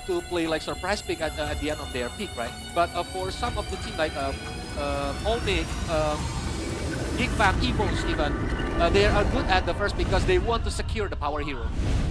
to play like surprise pick at the end of their pick, right? But for some of the team like Olmec, Geek, Evos even, they are good at the first because they want to secure the power hero.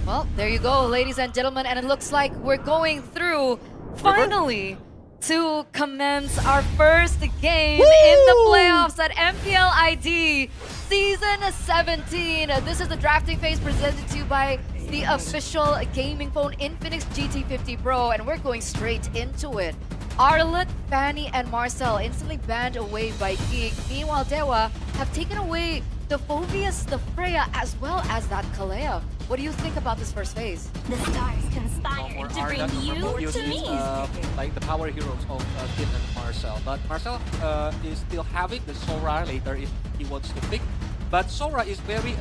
Well, there you go, ladies and gentlemen, and it looks like we're going through, finally, to commence our first game in the playoffs at MPL ID Season 17. This is the drafting phase presented to you by the official gaming phone Infinix GT50 Pro, and we're going straight into it. Arlet, Fanny, and Marcel instantly banned away by Geek. Meanwhile, DEWA have taken away the Phobius, the Freya, as well as that Kalea. What do you think about this first phase? The stars conspire to bring you to me. Like the power heroes of Kid and Marcel. But Marcel is still having the Sora later if he wants to pick. But Sora is very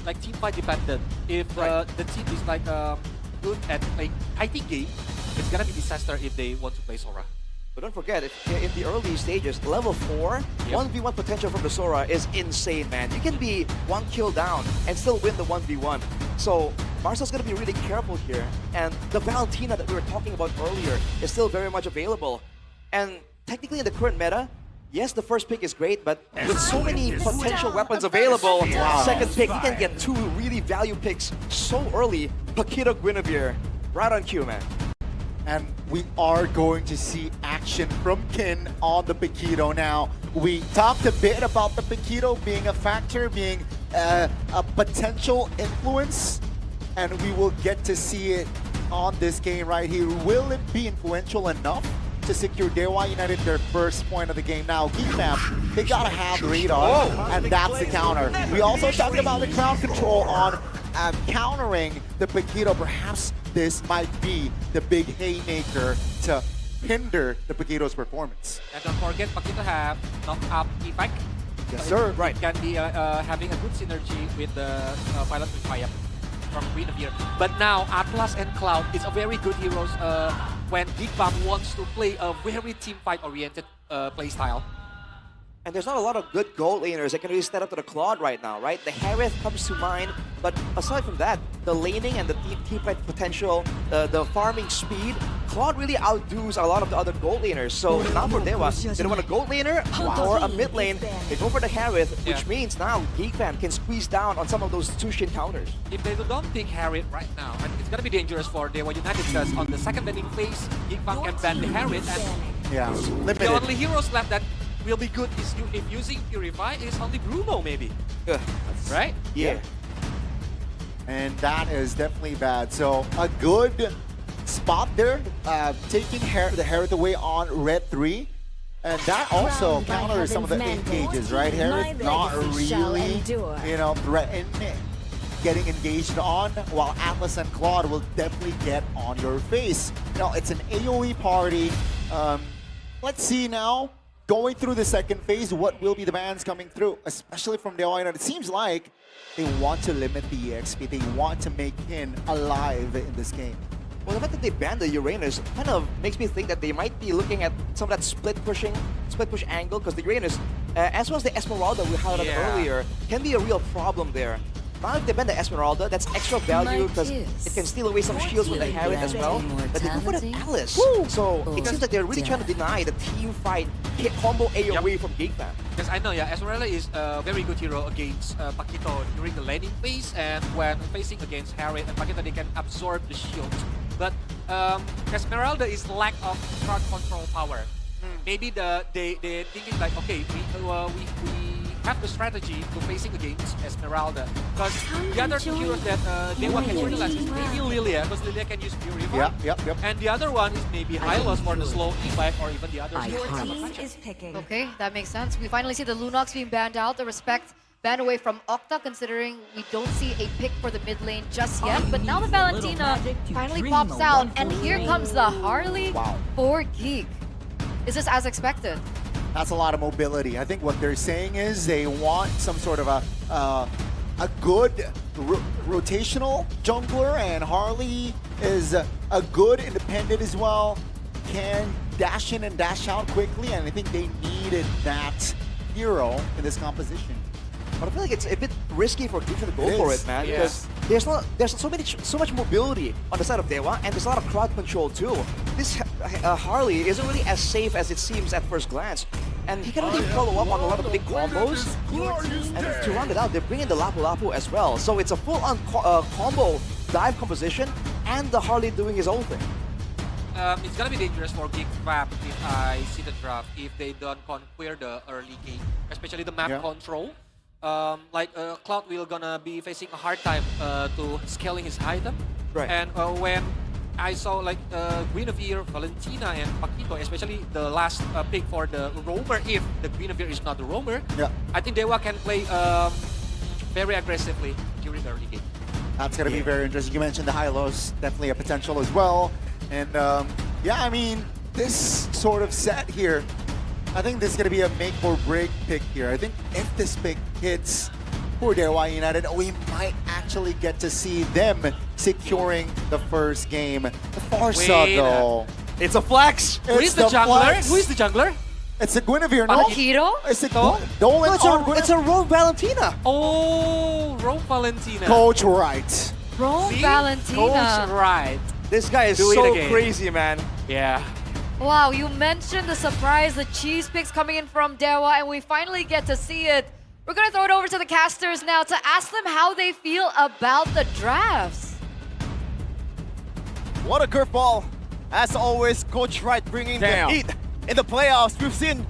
like team fight dependent. If the team is like good at playing fighting game, it's gonna be disaster if they want to play Sora. But don't forget, in the early stages, level 4, 1v1 potential from the Sora is insane, man. You can be 1 kill down and still win the 1v1. So Marcel's going to be really careful here. And the Valentina that we were talking about earlier is still very much available. And technically in the current meta, yes, the first pick is great, but with so many potential weapons available, second pick, you can get 2 really value picks so early. Paquito, Guinevere, right on cue, man. And we are going to see action from Kin on the Paquito now. We talked a bit about the Paquito being a factor, being a potential influence, and we will get to see it on this game right here. Will it be influential enough to secure DEWA United their first point of the game? Now, Geek Fam, they gotta have radar, and that's the counter. We also talked about the crowd control on countering the Paquito. Perhaps this might be the big haymaker to hinder the Paquito's performance. And don't forget, Paquito have knock-up effect. Yes, sir. Right. Can be having a good synergy with the pilot with Fire from Guinevere. But now, Atlas and Cloud is a very good heroes when Geek Fam wants to play a very team fight-oriented playstyle. And there's not a lot of good gold laners that can really stand up to the Claude right now, right? The Harith comes to mind, but aside from that, the laning and the team fight potential, the farming speed, Claude really outdoes a lot of the other gold laners. So now for DEWA, they don't want a gold laner or a mid lane. They go for the Harith, which means now Geek Fam can squeeze down on some of those Tushin counters. If they don't pick Harith right now, and it's gonna be dangerous for DEWA United because on the second banning phase, Geek Fam can ban the Harith, and limited. the only heroes left that will be good is if using Purify is only Bruno maybe. Right? Yeah. And that is definitely bad. So a good spot there, taking the Harith away on red 3. And that also counters some of the engages, right? Harith not really, threaten getting engaged on, while Atlas and Claude will definitely get on your face. It's an AoE party. Let's see now, going through the second phase, what will be the bans coming through, especially from DEWA United. It seems like they want to limit the EXP. They want to make Kin alive in this game. Well, the fact that they banned the Uranus kind of makes me think that they might be looking at some of that split push angle, because the Uranus, as well as the Esmeralda we highlighted earlier, can be a real problem there. Now if they ban the Esmeralda, that's extra value because it can steal away some shields with the Harith as well. But they go for the Alice. So it seems like they're really trying to deny the team fight combo AoE from Geek Fam. Because I know, Esmeralda is a very good hero against Paquito during the laning phase, and when facing against Harith and Paquito, they can absorb the shield. But Esmeralda is lack of crowd control power. Maybe they thinking like, okay, we have the strategy to facing against Esmeralda. Because the other two heroes that DEWA can utilize is maybe Lilia, because Lilia can use Purify. And the other one is maybe Hylos for the slow effect, or even the other picking. Okay, that makes sense. We finally see the Lunox being banned out. The Respect banned away from Octa, considering we don't see a pick for the mid lane just yet. But now the Valentina finally pops out, and here comes the Harley for Geek. Is this as expected? That's a lot of mobility. I think what they're saying is they want some sort of a good rotational jungler, and Harley is a good independent as well. Can dash in and dash out quickly, and I think they needed that hero in this composition. But I feel like it's a bit risky for Geek to go for it, man. Because there's so much mobility on the side of DEWA, and there's a lot of crowd control too. This Harley isn't really as safe as it seems at first glance, and he can really follow up on a lot of the big combos. And to round it out, they bring in the Lapu Lapu as well. So it's a full-on combo dive composition, and the Harley doing his own thing. It's gonna be dangerous for Geek Fam if I see the draft if they don't conquer the early game, especially the map control. Cloud will gonna be facing a hard time to scaling his item. Right. And when I saw Guinevere, Valentina, and Paquito, especially the last pick for the roamer, if the Guinevere is not the roamer, I think DEWA can play very aggressively during the early game. That's going to be very interesting. You mentioned the high-lows, definitely a potential as well. And yeah, I mean, this sort of set here, I think this is going to be a make or break pick here. I think if this pick hits for DEWA United, we might actually get to see them securing the first game. The Farsa, though. It's a flex. Who is the jungler? Who is the jungler? It's a Guinevere. Paquito? It's a Dolan it's a Rogue Valentina. Oh, Rogue Valentina. Coach Wright. Rogue See? Valentina. Coach Right. This guy is Do it so again. crazy, man. Yeah. Wow, you mentioned the surprise, the cheese picks coming in from DEWA, and we finally get to see it. We're going to throw it over to the casters now to ask them how they feel about the drafts. What a curveball. As always, Coach Wright bringing the heat in the playoffs. We've seen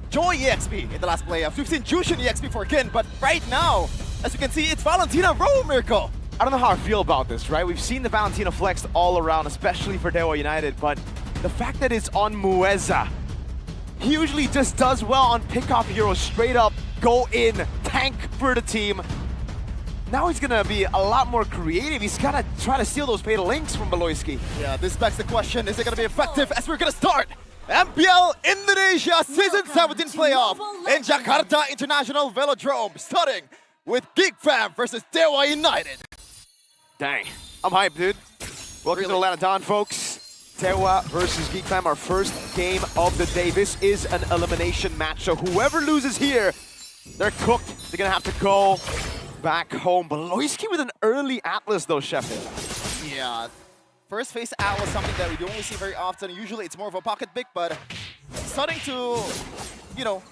Joy EXP in the last playoffs. We've seen Jushin EXP for Kin, but right now, as you can see, it's Valentina Rowe, Mirko. I don't know how I feel about this, right? We've seen the Valentina flexed all around, especially for DEWA United, but the fact that it's on Mueza, he usually just does well on pick-off heroes, straight up, go in, tank for the team. Now he's gonna be a lot more creative. He's gotta try to steal those fatal links from Beloyski. Yeah, this begs the question, is it gonna be effective as we're gonna start MPL Indonesia Season 17 Playoff in Jakarta International Velodrome, starting with Geek Fam versus DEWA United. Dang, I'm hyped, dude. Welcome to Atlanta Dawn, folks. DEWA versus Geek Fam, our first game of the day. This is an elimination match, so whoever loses here, they're cooked. They're gonna have to go back home. Beloyski with an early Atlas, though, Sheffield. Yeah, first phase Atlas, something that we don't really see very often. Usually it's more of a pocket pick, but starting to, you know,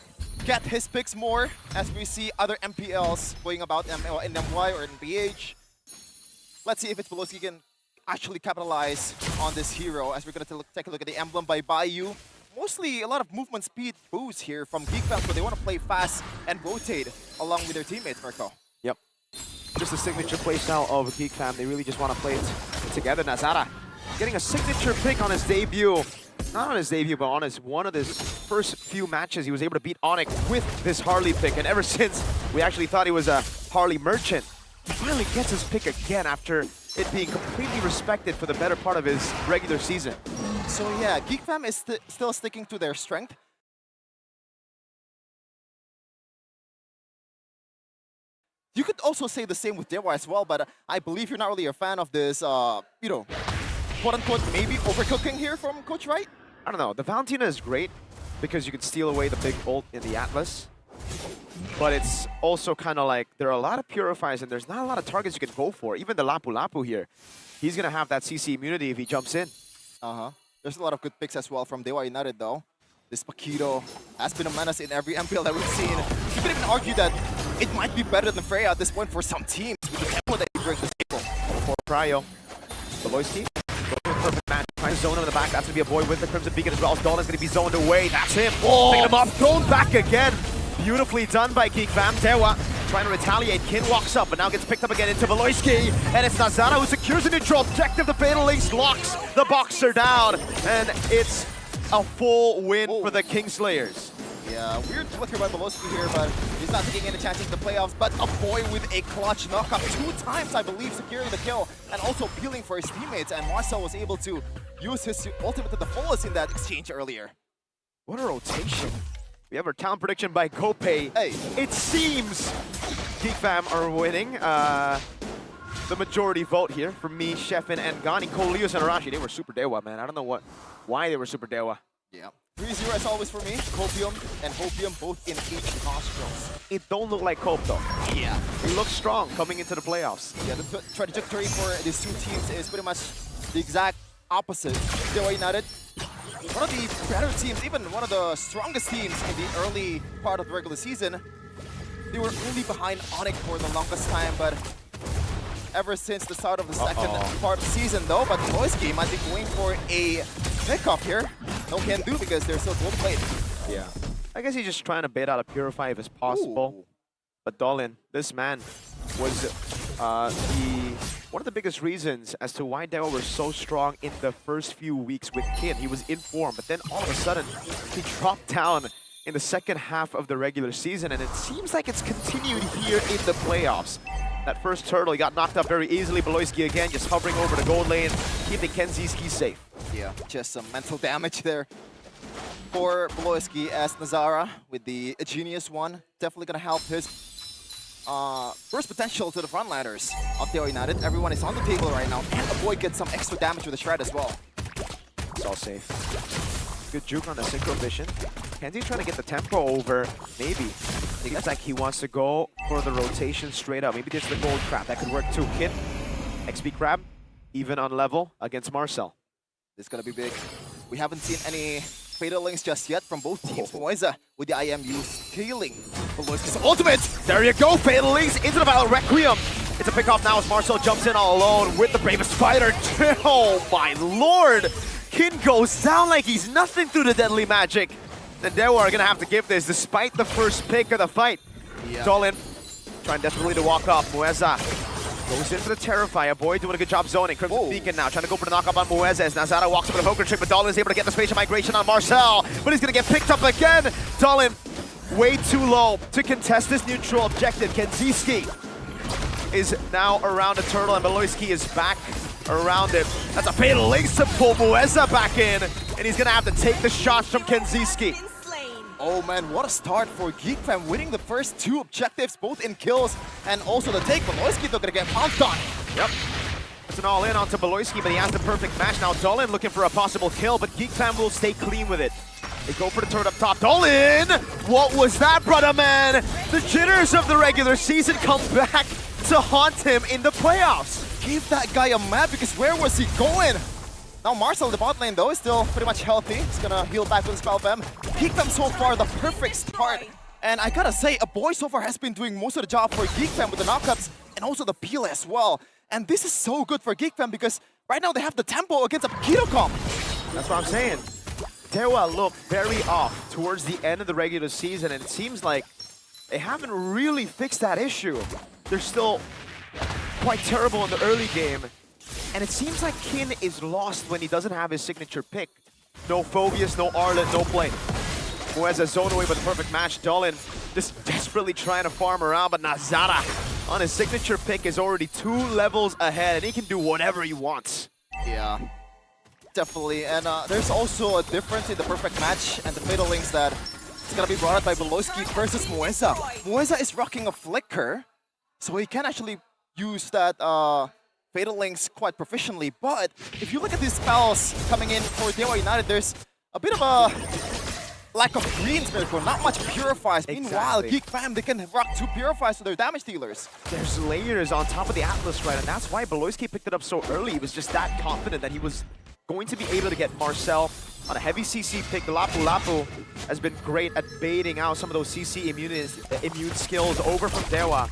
get his picks more as we see other MPLs going about in MY or in BH. Let's see if it's Beloyski can actually capitalize on this hero as we're going to take a look at the emblem by Bayou. Mostly a lot of movement speed boost here from Geek Fam, so they want to play fast and rotate along with their teammates, Mirko. Yep. Just a signature playstyle of Geek Fam. They really just want to play it together. Nazara getting a signature pick on his debut. Not on his debut, but on one of his first few matches, he was able to beat Onyx with this Harley pick. And ever since, we actually thought he was a Harley merchant. He finally gets his pick again after it being completely respected for the better part of his regular season. So yeah, Geek Fam is still sticking to their strength. You could also say the same with DEWA as well, but I believe you're not really a fan of this, you know, quote-unquote maybe overcooking here from Coach Wright? I don't know. The Valentina is great because you can steal away the big ult in the Atlas. But it's also kind of like there are a lot of purifiers and there's not a lot of targets you can go for. Even the Lapu Lapu here, he's going to have that CC immunity if he jumps in. There's a lot of good picks as well from DEWA United though. This Paquito has been a menace in every MPL that we've seen. You could even argue that it might be better than Freya at this point for some teams with the tempo that he brings to the table. For Cryo, Beloyski, perfect match. Trying to zone him in the back. That's going to be a boy with the Crimson Beacon as well. Dolan's going to be zoned away. That's him. Picking him up, thrown back again. Beautifully done by Geek Fam. DEWA trying to retaliate. Kin walks up, but now gets picked up again into Beloyski. And it's Nazara who secures the neutral objective. The Fatal Links locks the Boxer down. And it's a full win for the Kingslayers. Yeah, weird flicker by Beloyski here, but he's not taking any chances in the playoffs. But a boy with a clutch knockup 2 times, I believe, securing the kill and also appealing for his teammates. And Marcel was able to use his ultimate to the fullest in that exchange earlier. What a rotation. We have our talent prediction by Kope. Hey. It seems Geek Fam are winning. The majority vote here from me, Sheffin, and Gani. Coleos and Arashi, they were super DEWA, man. I don't know why they were super DEWA. Yeah. 3-0 as always for me. Copium and Hopium both in each nostrils. It don't look like Cope though. Yeah. It looks strong coming into the playoffs. Yeah, the trajectory for these two teams is pretty much the exact opposite. DEWA United, one of the better teams, even one of the strongest teams in the early part of the regular season. They were only behind Onyx for the longest time, but ever since the start of the second part of the season though, but Loiski might be going for a pickup here. No can do because they're still gold plated. Yeah. I guess he's just trying to bait out a Purify if it's possible. Ooh. But Dolin, this man was one of the biggest reasons as to why DEWA were so strong in the first few weeks with Kin. He was in form, but then all of a sudden, he dropped down in the second half of the regular season, and it seems like it's continued here in the playoffs. That first turtle, he got knocked up very easily. Beloyski again, just hovering over the gold lane, keeping Kenziski safe. Yeah, just some mental damage there for Beloyski as Nazara with the Genius one. Definitely gonna help his first potential to the frontliners of DEWA United. Everyone is on the table right now. And the boy gets some extra damage with the shred as well. It's all safe. Good juke on the Synchro Vision. Kenzie trying to get the tempo over, maybe. It's like he wants to go for the rotation straight up. Maybe there's the gold crab. That could work too. Kid, XP crab, even on level against Marcel. This is gonna be big. We haven't seen any fatal links just yet from both teams. Moiza with the IMU stealing Beloyski's ultimate. There you go, fatal links into the battle. Requiem. It's a pickoff now as Marcel jumps in all alone with the bravest fighter. Oh my lord! Kin goes down like he's nothing through the deadly magic. And DEWA are gonna have to give this despite the first pick of the fight. Yeah. Dolin trying desperately to walk off. Mueza goes in for the Terrifier. Boy doing a good job zoning. Crimson Beacon now trying to go for the knock-up on Mueza as Nazara walks up with a poker trick, but Dolin is able to get the spatial migration on Marcel. But he's gonna get picked up again. Dolin way too low to contest this neutral objective. Kenziski is now around the turtle and Beloyski is back around it. That's a fatal links to pull Mueza back in, and he's gonna have to take the shots from Kenziski. Oh man, what a start for Geek fam, winning the first two objectives, both in kills and also the take. Beloyski though gonna get pounced on. Yep. It's an all-in onto Beloyski, but he has the perfect match. Now Dolin looking for a possible kill, but Geek fam will stay clean with it. They go for the turret up top. Dolin! What was that, brother man? The jitters of the regular season come back to haunt him in the playoffs. Give that guy a map because where was he going? Now Marcel, the bot lane though, is still pretty much healthy. He's gonna heal back with Spell Fem. Geek Fam so far, the perfect start. And I gotta say, a boy so far has been doing most of the job for Geek Fam with the knockups and also the peel as well. And this is so good for Geek Fam because right now they have the tempo against a Keto comp. That's what I'm saying. DEWA looked very off towards the end of the regular season, and it seems like they haven't really fixed that issue. They're still quite terrible in the early game. And it seems like Kin is lost when he doesn't have his signature pick. No Phobius, no Arlet, no play. Mueza zone away with a perfect match. Dolin just desperately trying to farm around, but Nazara on his signature pick is already 2 levels ahead, and he can do whatever he wants. Yeah, definitely. And there's also a difference in the perfect match and the fatal links that it's gonna be brought up by Beloyski versus Mueza. Mueza is rocking a flicker, so he can actually use that fatal links quite proficiently, but if you look at these spells coming in for DEWA United, there's a bit of a lack of greens, Miracle, not much purifies. Exactly. Meanwhile, Geek Fam, they can rock 2 purifies to their damage dealers. There's layers on top of the Atlas, right? And that's why Beloyski picked it up so early. He was just that confident that he was going to be able to get Marcel on a heavy CC pick. The Lapu Lapu has been great at baiting out some of those CC immune skills over from DEWA.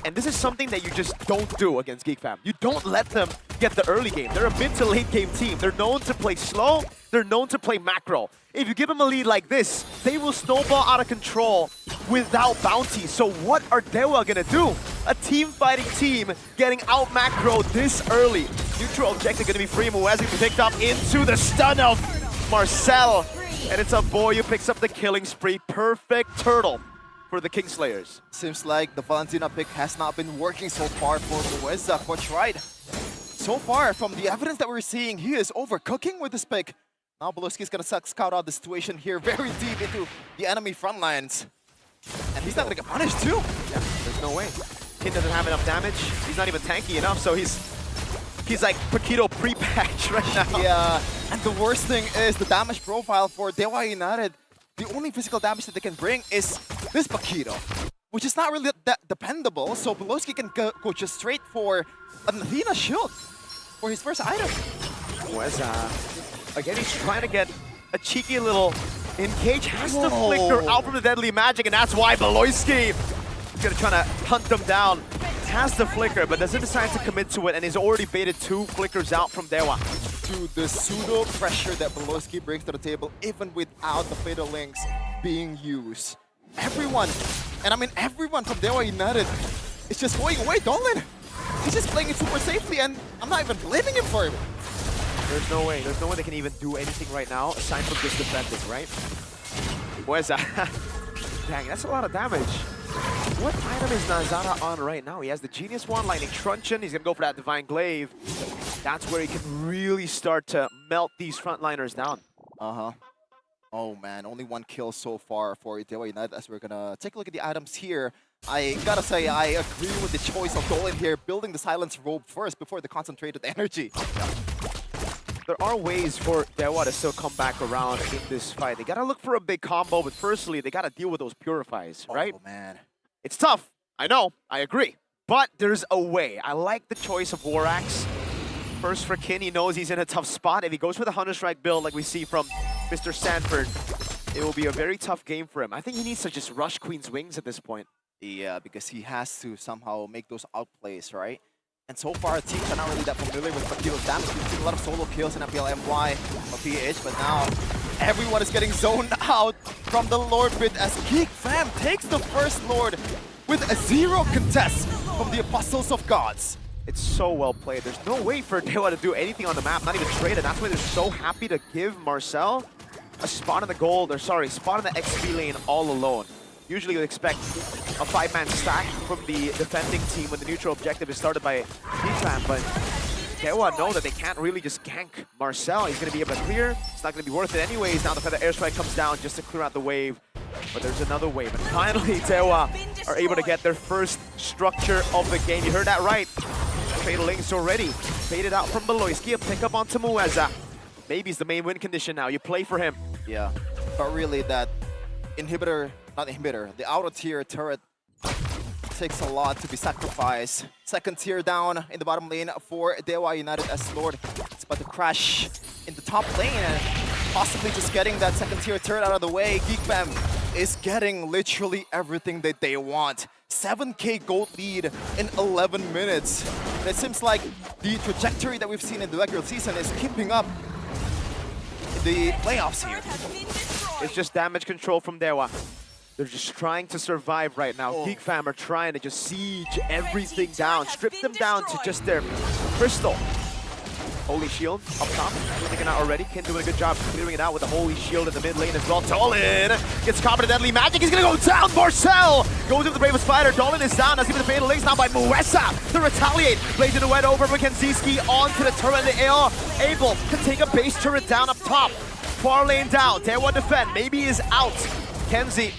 And this is something that you just don't do against Geek Fam. You don't let them get the early game. They're a mid to late game team. They're known to play slow. They're known to play macro. If you give them a lead like this, they will snowball out of control without bounty. So what are DEWA gonna do? A team fighting team getting out macro this early. Neutral objective gonna be free. Muezi picked up into the stun of Marcel. And it's a boy who picks up the killing spree. Perfect turtle for the Kingslayers. Seems like the Valentina pick has not been working so far for Mueza. Coach right. So far, from the evidence that we're seeing, he is overcooking with this pick. Now Beloyski is gonna scout out the situation here very deep into the enemy front lines. And he's not gonna get punished too. Yeah, there's no way. Kin doesn't have enough damage. He's not even tanky enough, so he's He's like Paquito pre-patch right now. Yeah, and the worst thing is the damage profile for DEWA United. The only physical damage that they can bring is this Paquito, which is not really that dependable. So Beloski can go just straight for an Athena shield for his first item. Again, he's trying to get a cheeky little engage. Has to flicker out from the deadly magic, and that's why Beloski is gonna try to hunt them down. Has the flicker, but doesn't decide to commit to it, and he's already baited 2 flickers out from DEWA. Dude, the pseudo pressure that Beloski brings to the table, even without the Fatal Links being used. Everyone, and I mean everyone from DEWA United is just going away. Dolan, he's just playing it super safely, and I'm not even blaming him for it. There's no way they can even do anything right now aside from just defending, right? Dang, that's a lot of damage. What item is Nazara on right now? He has the Genius Wand, Lightning Truncheon. He's gonna go for that Divine Glaive. That's where he can really start to melt these frontliners down. Oh man, only 1 kill so far for DEWA United. As we're gonna take a look at the items here, I gotta say I agree with the choice of Dolan here, building the Silence Robe first before the Concentrated Energy. There are ways for DEWA to still come back around in this fight. They gotta look for a big combo, but firstly, they gotta deal with those Purifies, right? Oh man. It's tough. I know. I agree. But there's a way. I like the choice of War Axe. First for Kin, he knows he's in a tough spot. If he goes for the Hunter Strike build like we see from Mr. Sanford, it will be a very tough game for him. I think he needs to just rush Queen's Wings at this point. Yeah, because he has to somehow make those outplays, right? And so far, teams are not really that familiar with Paquito's damage. We've seen a lot of solo kills in MPL MY or PH, but now everyone is getting zoned out from the Lord Pit as Geek Fam takes the first Lord with a 0 contest from the Apostles of Gods. It's so well played. There's no way for DEWA to do anything on the map, not even trade it. That's why they're so happy to give Marcel a spot in the gold, or sorry, spot in the XP lane all alone. Usually you expect a 5-man stack from the defending team when the neutral objective is started by Geek, but DEWA know that they can't really just gank Marcel. He's going to be able to clear. It's not going to be worth it anyways. Now the Feather Airstrike comes down just to clear out the wave. But there's another wave. And finally, DEWA are able to get their first structure of the game. You heard that right. Fatal Links already faded out from Beloski. A pick up onto Mueza. Maybe it's the main win condition now. You play for him. Yeah, but really that the outer tier turret takes a lot to be sacrificed. Second tier down in the bottom lane for DEWA United as Lord is about to crash in the top lane and possibly just getting that second tier turret out of the way. Geek Fam is getting literally everything that they want. 7k gold lead in 11 minutes. And it seems like the trajectory that we've seen in the regular season is keeping up in the playoffs here. It's just damage control from DEWA. They're just trying to survive right now. Geek Fam are trying to just siege everything down, strip them down to just their crystal. Holy Shield up top, clearing it out already. Kin doing a good job clearing it out with the Holy Shield in the mid lane as well. Dolan gets caught by the deadly magic. He's gonna go down. Marcel goes with the bravest fighter. Dolan is down. Now given the fatal links now by Muesa to retaliate. Plays in the wet over Mackenzie onto the turret in the air. Able to take a base turret down up top. Far lane down. DEWA defend. Maybe is out. Kenzie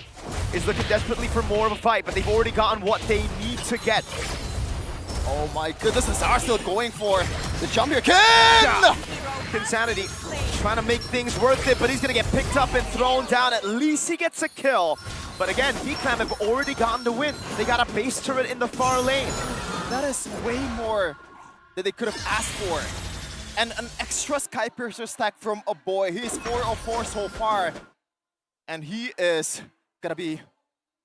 is looking desperately for more of a fight, but they've already gotten what they need to get. Oh my goodness, and Zara still going for the jump here. Kin! Yeah. Insanity trying to make things worth it, but he's gonna get picked up and thrown down. At least he gets a kill. But again, Geek Fam have already gotten the win. They got a base turret in the far lane. That is way more than they could have asked for. And an extra Sky Piercer stack from a boy. He's 4 of 4 so far. And he is gonna be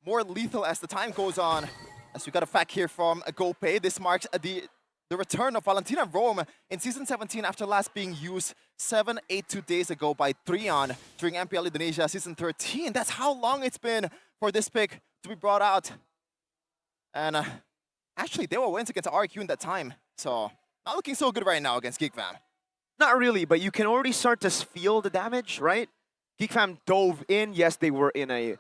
more lethal as the time goes on. As we got a fact here from GoPay, this marks the return of Valentina Rome in Season 17 after last being used 7-8 days ago by Trion during MPL Indonesia Season 13. That's how long it's been for this pick to be brought out. And actually, DEWA wins against RQ in that time. So, not looking so good right now against Geek Fam. Not really, but you can already start to feel the damage, right? Geek Fam dove in. Yes, they were in a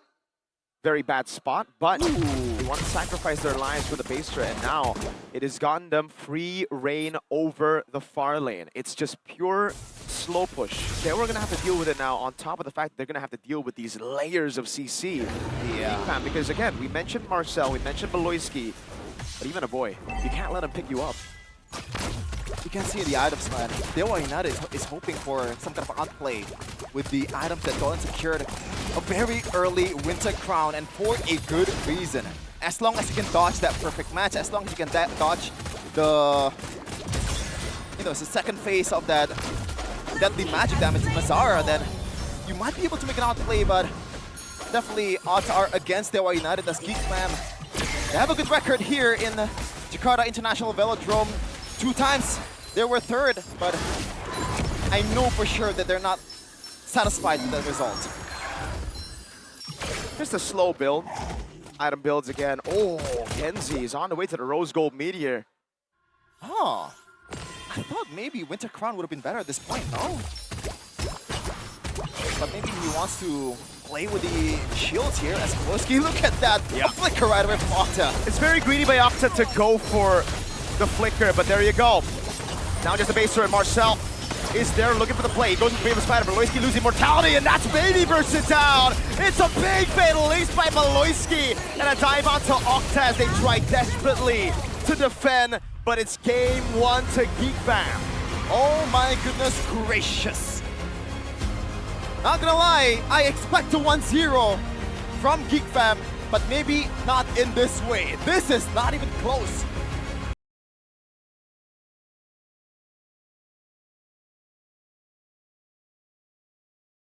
very bad spot, but they want to sacrifice their lives for the base turret, and now it has gotten them free reign over the far lane. It's just pure slow push. They were going to have to deal with it now, on top of the fact that they're going to have to deal with these layers of CC. Yeah. Because again, we mentioned Marcel, we mentioned Beloski, but even a boy, you can't let him pick you up. You can see the items, man. DEWA United is hoping for some kind of outplay with the items that Dolan secured a very early Winter Crown, and for a good reason. As long as you can dodge that perfect match, as long as you can dodge the, the second phase of that deadly magic damage to Mazara, then you might be able to make an outplay, but definitely odds are against DEWA United as Geek Fam. They have a good record here in Jakarta International Velodrome. 2 times they were third, but I know for sure that they're not satisfied with the result. Just a slow build. Item builds again. Oh, Genzi is on the way to the Rose Gold Meteor. Oh, I thought maybe Winter Crown would have been better at this point, no? But maybe he wants to play with the shields here as Kowalski. Look at that flicker right away from Octa. It's very greedy by Octa to go for the flicker, but there you go. Now just a base turret. Marcel is there looking for the play. He goes into the spider. Maloyski losing mortality, and that's Baby bursts it down. It's a big fatal ace by Maloyski, and a dive onto Octa as they try desperately to defend, but it's game 1 to Geek Fam. Oh my goodness gracious. Not gonna lie, I expect a 1-0 from Geek Fam, but maybe not in this way. This is not even close.